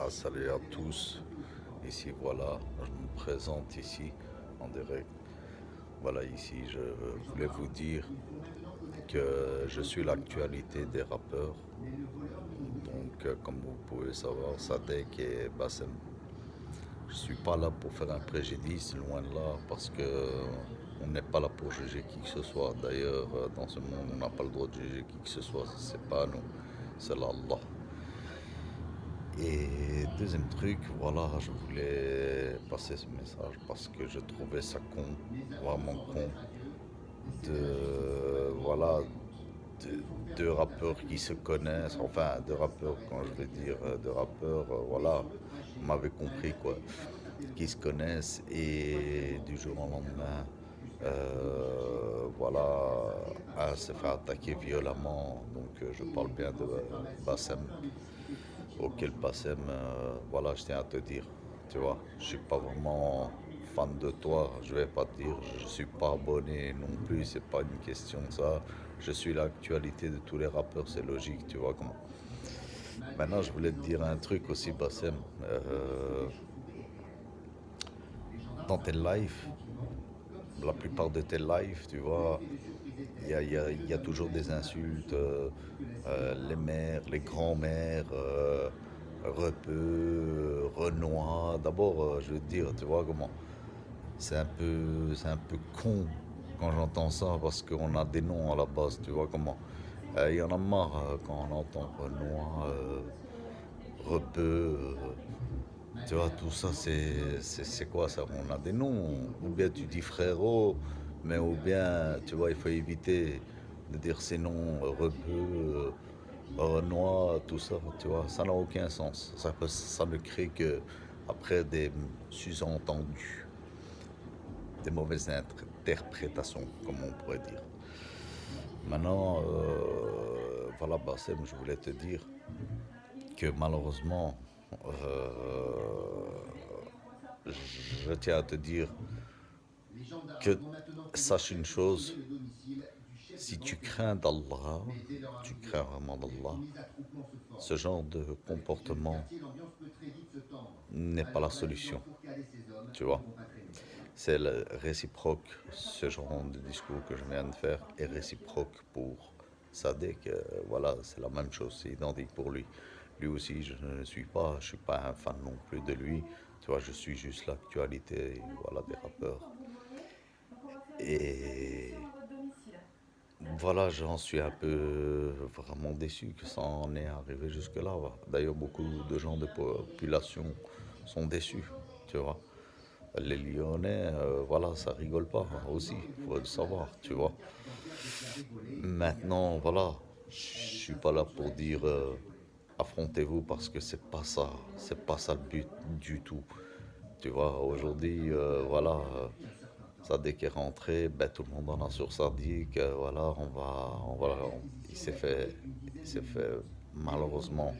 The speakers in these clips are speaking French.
Salut à tous. Ici, voilà, je me présente ici en direct. Voilà, ici, je voulais vous dire que je suis l'actualité des rappeurs. Donc, comme vous pouvez savoir, Sadek et Bassem. Je suis pas là pour faire un préjudice, loin de là, parce que on n'est pas là pour juger qui que ce soit. D'ailleurs, dans ce monde, on n'a pas le droit de juger qui que ce soit. C'est pas nous, c'est Allah. Et deuxième truc, voilà, je voulais passer ce message parce que je trouvais ça con, vraiment con, voilà, deux rappeurs qui se connaissent, enfin, deux rappeurs, quand je vais dire deux rappeurs, voilà, vous m'avez compris quoi, qui se connaissent et du jour au lendemain, voilà, un s'est fait attaquer violemment, donc je parle bien de Bassem auquel Bassem, voilà, je tiens à te dire, tu vois, je suis pas vraiment fan de toi, je vais pas te dire, je suis pas abonné non plus, c'est pas une question de ça. Je suis l'actualité de tous les rappeurs, c'est logique, tu vois comment. Maintenant, je voulais te dire un truc aussi, Bassem. Dans tes lives, la plupart de tes lives, tu vois, il y a toujours des insultes, les mères, les grands-mères, Repeux, Renoir. D'abord, je veux te dire, tu vois comment, c'est un peu con quand j'entends ça parce qu'on a des noms à la base, tu vois comment. Il y en a marre quand on entend Renoir, Repeux, tu vois, tout ça, c'est quoi ça? On a des noms. Ou bien tu dis frérot, mais ou bien, tu vois, il faut éviter de dire ces noms, Rebeu, Renoir, tout ça, tu vois, ça n'a aucun sens. Ça ne crée que après des sous-entendus, des mauvaises interprétations, comme on pourrait dire. Maintenant, voilà, Bassem, je voulais te dire que malheureusement, je tiens à te dire que sache une chose, si tu crains d'Allah, tu crains vraiment d'Allah, ce genre de comportement n'est pas la solution, tu vois. C'est le réciproque, ce genre de discours que je viens de faire est réciproque pour Sadek. Voilà, c'est la même chose, c'est identique pour lui. Lui aussi, je suis pas un fan non plus de lui. Tu vois, je suis juste l'actualité, voilà, des rappeurs. Et voilà, j'en suis un peu vraiment déçu que ça en est arrivé jusque-là. D'ailleurs, beaucoup de gens de population sont déçus, tu vois. Les Lyonnais, voilà, ça rigole pas aussi, faut le savoir, tu vois. Maintenant, voilà, je suis pas là pour dire affrontez-vous parce que c'est pas ça le but du tout. Tu vois, aujourd'hui, voilà, Sadek est rentré, ben, tout le monde en a sur Sadik, voilà, il s'est fait malheureusement,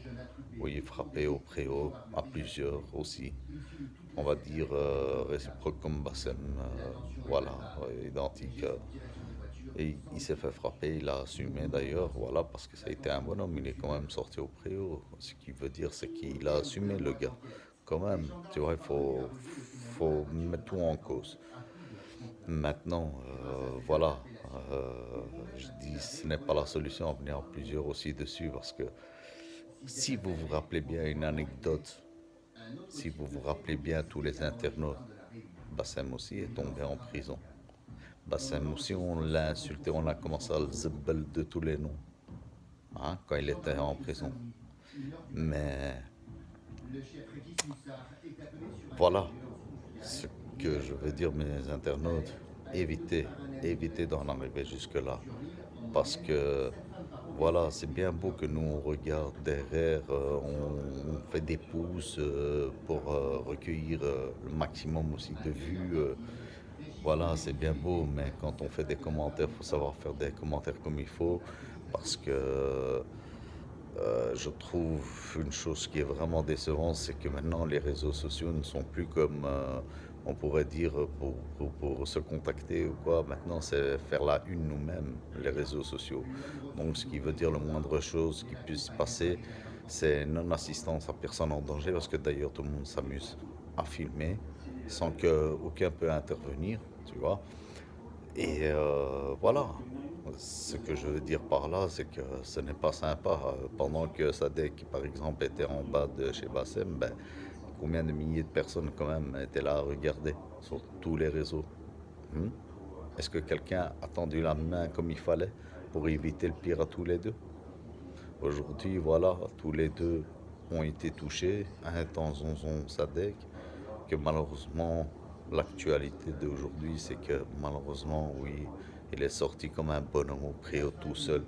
oui, frapper au préau, à plusieurs aussi, on va dire réciproque comme Bassem, voilà, identique. Et il s'est fait frapper, il a assumé d'ailleurs, voilà, parce que ça a été un bonhomme, il est quand même sorti au préau. Ce qui veut dire, c'est qu'il a assumé le gars, quand même, tu vois, faut mettre tout en cause. Maintenant, voilà, je dis ce n'est pas la solution à venir à plusieurs aussi dessus parce que si vous vous rappelez bien une anecdote, si vous vous rappelez bien tous les internautes, Bassem aussi est tombé en prison. Bassem aussi, on l'a insulté, on a commencé à le zebbel de tous les noms, hein, quand il était en prison. Mais voilà, ce que je veux dire, mes internautes, évitez, évitez d'en arriver jusque-là. Parce que, voilà, c'est bien beau que nous, on regarde derrière, on fait des pouces pour recueillir le maximum aussi de vues. Voilà, c'est bien beau, mais quand on fait des commentaires, il faut savoir faire des commentaires comme il faut. Parce que je trouve une chose qui est vraiment décevante, c'est que maintenant les réseaux sociaux ne sont plus comme on pourrait dire pour se contacter ou quoi. Maintenant, c'est faire la une nous-mêmes, les réseaux sociaux. Donc, ce qui veut dire le moindre chose qui puisse passer, c'est non-assistance à personne en danger parce que d'ailleurs tout le monde s'amuse à filmer sans qu'aucun peut intervenir, tu vois. Et voilà. Ce que je veux dire par là, c'est que ce n'est pas sympa. Pendant que Sadek, par exemple, était en bas de chez Bassem, ben, combien de milliers de personnes quand même étaient là à regarder sur tous les réseaux. Hmm. Est-ce que quelqu'un a tendu la main comme il fallait pour éviter le pire à tous les deux? Aujourd'hui, voilà, tous les deux ont été touchés. Un temps Zonzon Sadek, que malheureusement, l'actualité d'aujourd'hui, c'est que malheureusement, oui, il est sorti comme un bonhomme au préau tout seul.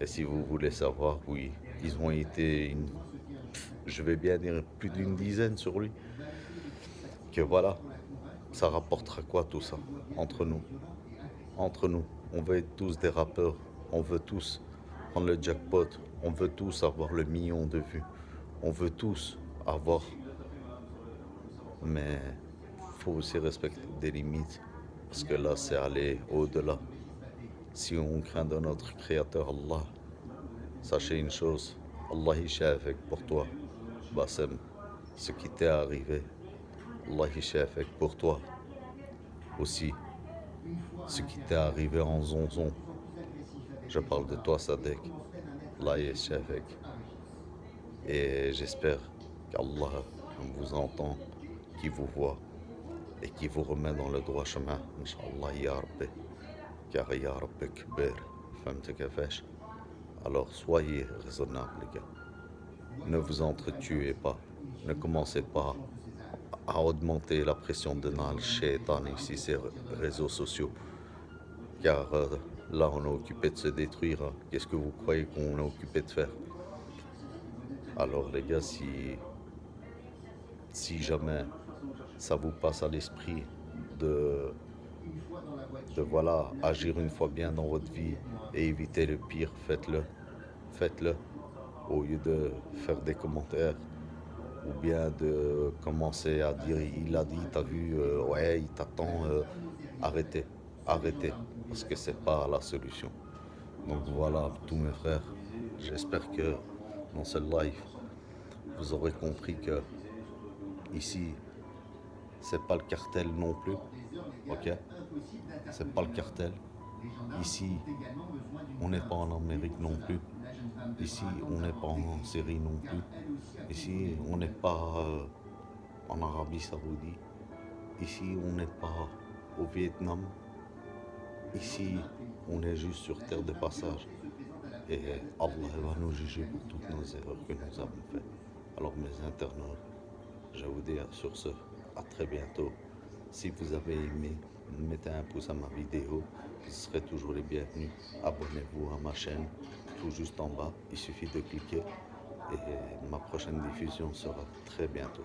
Et si vous voulez savoir, oui, ils ont été, je vais bien dire, plus d'une dizaine sur lui. Que voilà, ça rapportera quoi tout ça entre nous? Entre nous, on veut être tous des rappeurs, on veut tous prendre le jackpot, on veut tous avoir le million de vues, on veut tous avoir, mais faut aussi respecter des limites, parce que là c'est aller au-delà. Si on craint de notre Créateur Allah, sachez une chose, Allah il sait avec pour toi, Bassem, ce qui t'est arrivé, Allah il sait avec pour toi aussi, ce qui t'est arrivé en zonzon. Je parle de toi, Sadek. Allah est avec. Et j'espère qu'Allah vous entend, qu'il vous voit et qu'il vous remet dans le droit chemin. Inch'Allah, ya Rabbi. Car ya Rabbi kbir. Fahmte kafesh. Alors soyez raisonnables, les gars. Ne vous entretuez pas. Ne commencez pas à augmenter la pression de Nal, Shaitan, ici, ces réseaux sociaux. Car là, on est occupé de se détruire. Hein. Qu'est-ce que vous croyez qu'on est occupé de faire? Alors les gars, si jamais ça vous passe à l'esprit de, de voilà, agir une fois bien dans votre vie et éviter le pire, faites-le. Faites-le. Au lieu de faire des commentaires ou bien de commencer à dire il a dit, t'as vu, ouais, il t'attend, arrêtez, arrêtez, parce que c'est pas la solution. Donc voilà, tous mes frères, j'espère que dans ce live, vous aurez compris que ici, c'est pas le cartel non plus, ok? C'est pas le cartel. Ici, on n'est pas en Amérique non plus. Ici, on n'est pas en Syrie non plus. Ici, on n'est pas en Arabie Saoudite. Ici, on n'est pas au Vietnam. Ici, on est juste sur terre de passage. Et Allah va nous juger pour toutes nos erreurs que nous avons faites. Alors mes internautes, je vous dis sur ce, à très bientôt. Si vous avez aimé, mettez un pouce à ma vidéo, vous serez toujours les bienvenus. Abonnez-vous à ma chaîne, tout juste en bas, il suffit de cliquer et ma prochaine diffusion sera très bientôt.